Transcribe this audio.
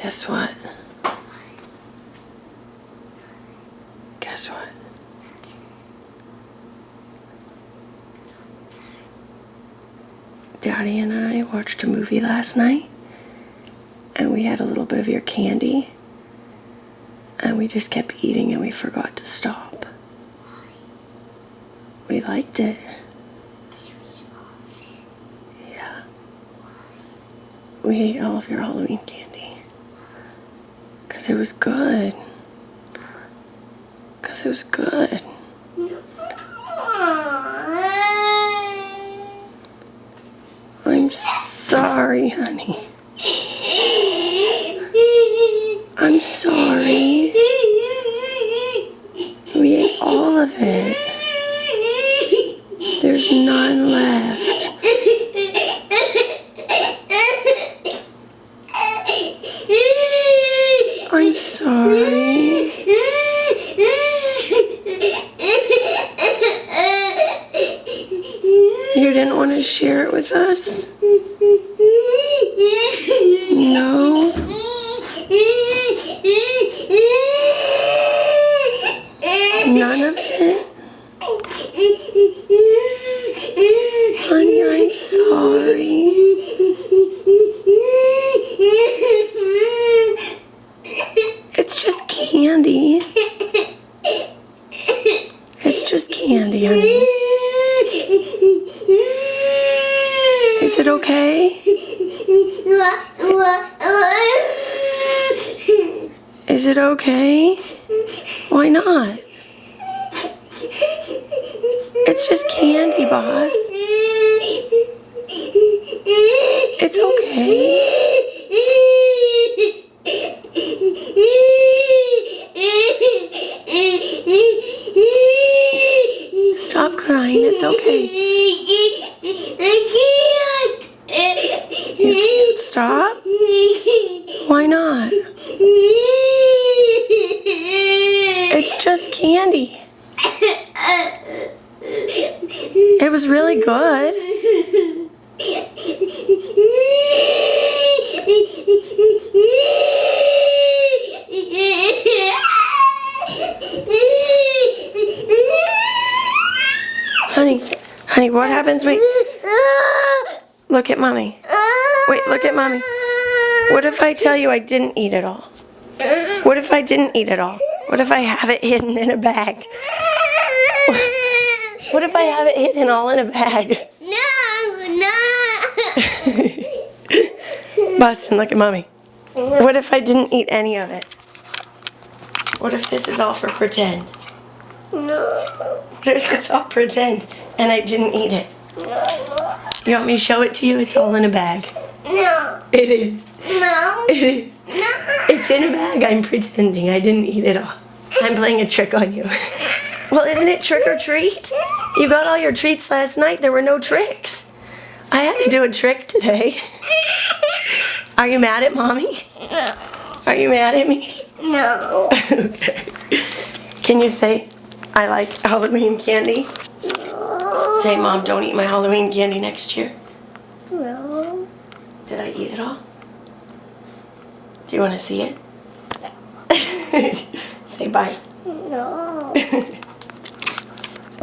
Guess what? Guess what? Daddy and I watched a movie last night, and we had a little bit of your candy, and we just kept eating and we forgot to stop. We liked it. Yeah. We ate all of your Halloween candy. Because it was good. Because it was good. I'm sorry, honey. I'm sorry. We ate all of it. There's none left. I'm sorry. You didn't want to share it with us? No? None of it? Honey, I'm sorry. It's just candy. It's just candy, honey. Is it okay? Is it okay? Why not? It's just candy, boss. It's okay. Stop crying, it's okay. You can't stop? Why not? It's just candy. It was really good. Honey, what happens when... Look at mommy. Wait, look at mommy. What if I tell you I didn't eat it all? What if I didn't eat it all? What if I have it hidden in a bag? What if I have it hidden all in a bag? No. Boston, look at mommy. What if I didn't eat any of it? What if this is all for pretend? No. What if it's all pretend and I didn't eat it? You want me to show it to you? It's all in a bag. No. It is. No. It is. No. It's in a bag. I'm pretending I didn't eat it all. I'm playing a trick on you. Well, isn't it trick or treat? You got all your treats last night. There were no tricks. I had to do a trick today. Are you mad at mommy? No. Are you mad at me? No. Okay. Can you say, I like Halloween candy? No. Say, Mom, don't eat my Halloween candy next year. No. Did I eat it all? Do you want to see it? Say bye. No.